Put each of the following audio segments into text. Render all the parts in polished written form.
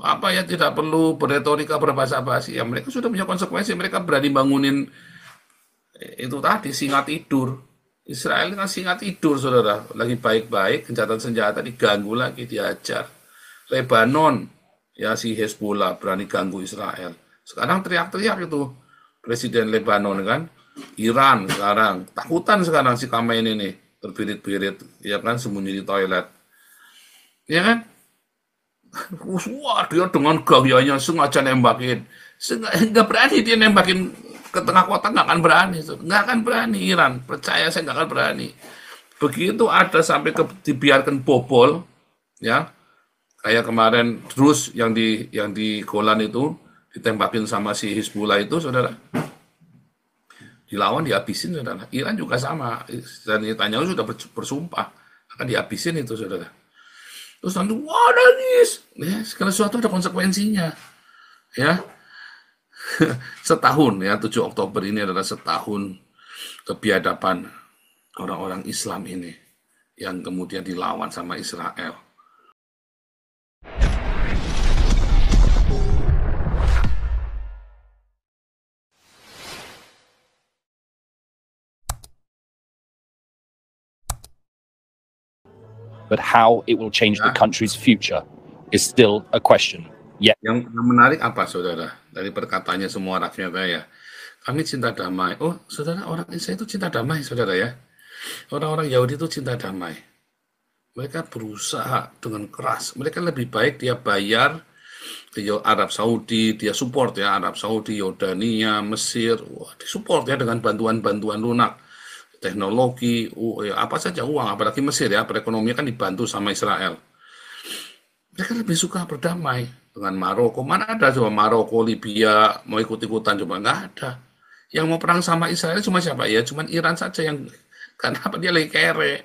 apa ya, tidak perlu berretorika berbahasa basi. Ya mereka sudah punya konsekuensi. Mereka berani bangunin itu tadi singa tidur. Israel kan singa tidur, saudara. Lagi baik-baik, gencatan senjata diganggu lagi, diajar. Lebanon, ya si Hezbollah berani ganggu Israel. Sekarang teriak-teriak itu Presiden Lebanon kan. Iran sekarang takutan sekarang si Khamenei ini terbirit-birit, ya kan, sembunyi di toilet, ya kan. Wah, dia dengan gayanya sengaja nembakin. Nggak berani dia nembakin ke tengah kota, nggak akan berani. Nggak akan berani Iran. Percaya saya nggak akan berani. Begitu ada sampai dibiarkan bobol, ya, kayak kemarin terus yang di Golan itu ditembakin sama si Hizbullah itu, saudara. Dilawan, dihabisin, saudara. Iran juga sama. Dan Netanyahu sudah bersumpah akan dihabisin itu, saudara. Terus nanti, wah, nangis. Ya, segala sesuatu ada konsekuensinya. Ya, setahun ya, 7 Oktober ini adalah setahun kebiadaban orang-orang Islam ini yang kemudian dilawan sama Israel. But how it will change the country's future is still a question. Yeah. Yang menarik apa, saudara, dari perkataannya semua rakyatnya ya? Kami cinta damai. Oh, saudara, orang Israel itu cinta damai, saudara ya. Orang-orang Yahudi itu cinta damai. Mereka berusaha dengan keras. Mereka lebih baik dia bayar ke Arab Saudi, dia support ya Arab Saudi, Yordania, Mesir, wah, disupport ya dengan bantuan-bantuan lunak, teknologi, ya, apa saja uang, apalagi Mesir ya, perekonomian kan dibantu sama Israel. Mereka lebih suka berdamai dengan Maroko. Mana ada coba Maroko, Libya mau ikut-ikutan, coba nggak ada. Yang mau perang sama Israel cuma siapa ya? Cuma Iran saja yang kenapa dia lagi kere,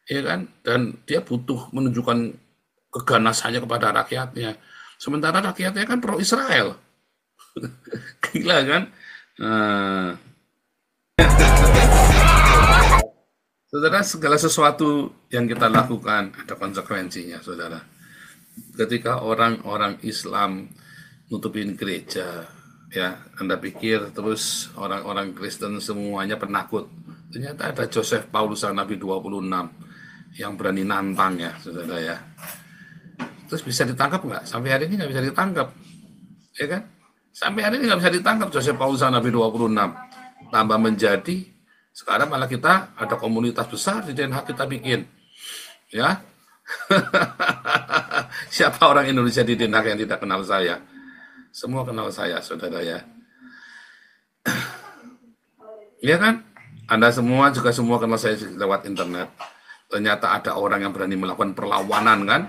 ya kan? Dan dia butuh menunjukkan keganasannya kepada rakyatnya. Sementara rakyatnya kan pro Israel. Gila kan? Saudara, segala sesuatu yang kita lakukan ada konsekuensinya, saudara. Ketika orang-orang Islam nutupin gereja, ya, Anda pikir terus orang-orang Kristen semuanya penakut. Ternyata ada Joseph Paulus Nabi 26 yang berani nantang ya, saudara ya. Terus bisa ditangkap nggak? Sampai hari ini nggak bisa ditangkap, ya kan? Sampai hari ini nggak bisa ditangkap Joseph Paulus Nabi 26. Tambah menjadi, sekarang malah kita ada komunitas besar di Den Haag kita bikin, ya. Siapa orang Indonesia di Den Haag yang tidak kenal saya? Semua kenal saya, saudara ya. Iya kan? Anda semua juga semua kenal saya lewat internet. Ternyata ada orang yang berani melakukan perlawanan kan?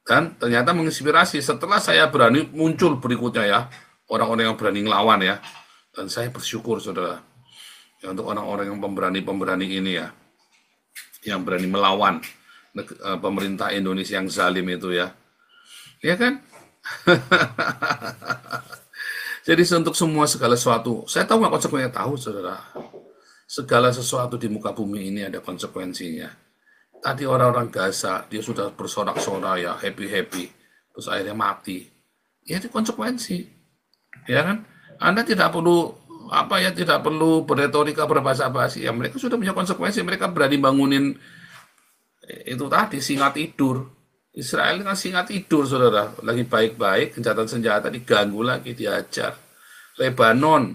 Dan ternyata menginspirasi. Setelah saya berani, muncul berikutnya ya, orang-orang yang berani ngelawan ya. Dan saya bersyukur, saudara, ya, untuk orang-orang yang pemberani-pemberani ini ya, yang berani melawan pemerintah Indonesia yang zalim itu ya. Ya kan? Jadi untuk semua segala sesuatu, saya tahu nggak konsekuensinya, tahu, saudara. Segala sesuatu di muka bumi ini ada konsekuensinya. Tadi orang-orang Gaza, dia sudah bersorak-sorak ya, happy-happy, terus akhirnya mati. Ya itu konsekuensi, ya kan? Anda tidak perlu apa ya, tidak perlu berretorika berbahasa basi. Ya mereka sudah punya konsekuensi. Mereka berani bangunin itu tadi singa tidur. Israel kan singa tidur, saudara. Lagi baik-baik, gencatan senjata diganggu lagi, diajar. Lebanon,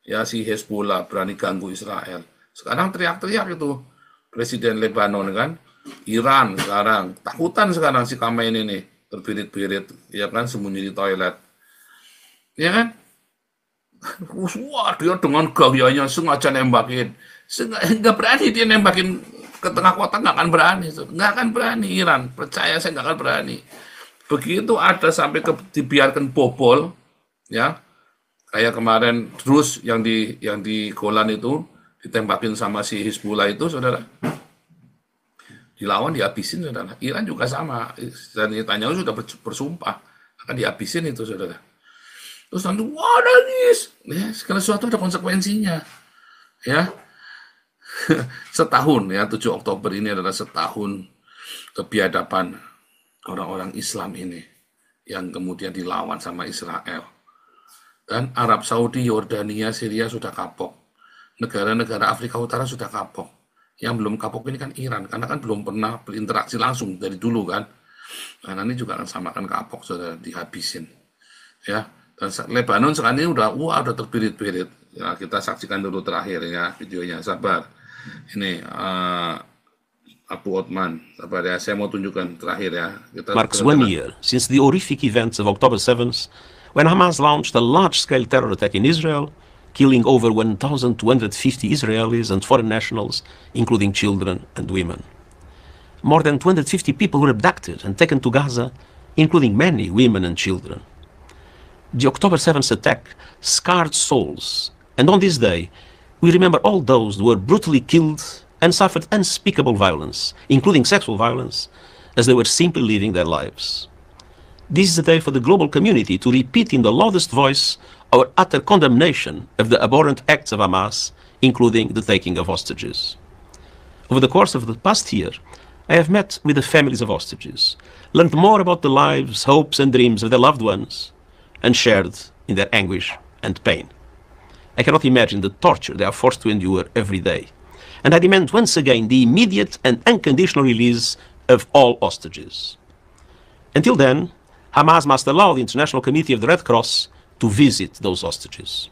ya si Hezbollah berani ganggu Israel. Sekarang teriak-teriak itu Presiden Lebanon kan. Iran sekarang takutan sekarang si Khamenei ini terbirit-birit, ya kan, sembunyi di toilet, ya kan. Wah, dia dengan gayanya sengaja nembakin. Nggak berani dia nembakin ke tengah kota, nggak akan berani. Nggak akan berani Iran. Percaya saya nggak akan berani. Begitu ada sampai dibiarkan bobol, ya, kayak kemarin terus yang di Golan itu ditembakin sama si Hizbullah itu, saudara. Dilawan, dihabisin, saudara. Iran juga sama. Dan Netanyahu sudah bersumpah akan dihabisin itu, saudara. Terus nanti, wah, nangis. Ya, segala sesuatu ada konsekuensinya. Ya, setahun ya, 7 Oktober ini adalah setahun kebiadaban orang-orang Islam ini yang kemudian dilawan sama Israel. Dan Arab Saudi, Yordania, Syria sudah kapok. Negara-negara Afrika Utara sudah kapok. Yang belum kapok ini kan Iran, karena kan belum pernah berinteraksi langsung dari dulu kan. Nah, ini juga akan sama kan kapok, sudah dihabisin. Ya, dan Lebanon sekarang ini udah terbirit-birit. Ya, kita saksikan dulu terakhir ya videonya, sabar. Ini Abu Othman, sabar ya, saya mau tunjukkan terakhir ya. Marks 1 year since the horrific events of October 7th, when Hamas launched a large-scale terror attack in Israel, killing over 1,250 Israelis and foreign nationals, including children and women. More than 250 people were abducted and taken to Gaza, including many women and children. The October 7th attack scarred souls, and on this day, we remember all those who were brutally killed and suffered unspeakable violence, including sexual violence, as they were simply living their lives. This is a day for the global community to repeat in the loudest voice our utter condemnation of the abhorrent acts of Hamas, including the taking of hostages. Over the course of the past year, I have met with the families of hostages, learned more about the lives, hopes, and dreams of their loved ones, and shared in their anguish and pain. I cannot imagine the torture they are forced to endure every day. And I demand once again the immediate and unconditional release of all hostages. Until then, Hamas must allow the International Committee of the Red Cross to visit those hostages.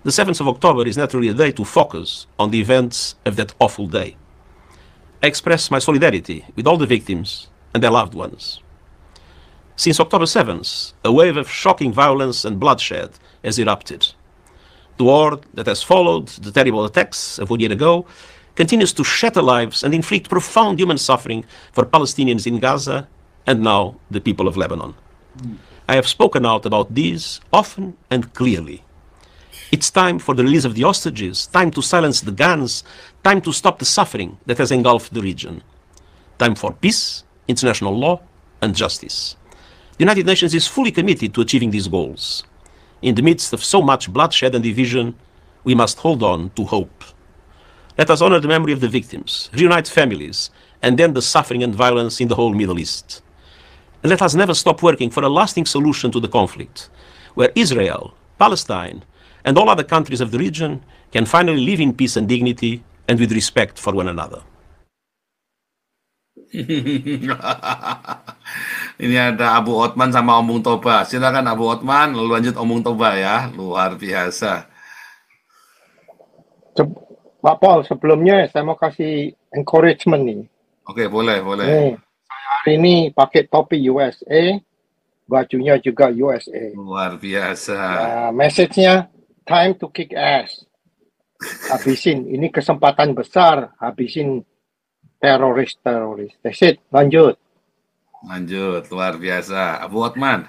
The 7th of October is naturally a day to focus on the events of that awful day. I express my solidarity with all the victims and their loved ones. Since October 7th, a wave of shocking violence and bloodshed has erupted. The war that has followed the terrible attacks of 1 year ago continues to shatter lives and inflict profound human suffering for Palestinians in Gaza and now the people of Lebanon. I have spoken out about this often and clearly. It's time for the release of the hostages, time to silence the guns, time to stop the suffering that has engulfed the region. Time for peace, international law, and justice. The United Nations is fully committed to achieving these goals. In the midst of so much bloodshed and division, we must hold on to hope. Let us honor the memory of the victims, reunite families, and end the suffering and violence in the whole Middle East. And let us never stop working for a lasting solution to the conflict, where Israel, Palestine, and all other countries of the region can finally live in peace and dignity and with respect for one another. Ini ada Abu Othman sama Omong Toba. Silakan Abu Othman, lalu lanjut Omong Toba ya. Luar biasa. Pak Paul, sebelumnya saya mau kasih encouragement nih. Oke, boleh. Saya hari ini pakai topi USA, bajunya juga USA. Luar biasa. Message-nya, time to kick ass. Habisin, ini kesempatan besar, habisin teroris. That's it, lanjut. Luar biasa. Abu Othman.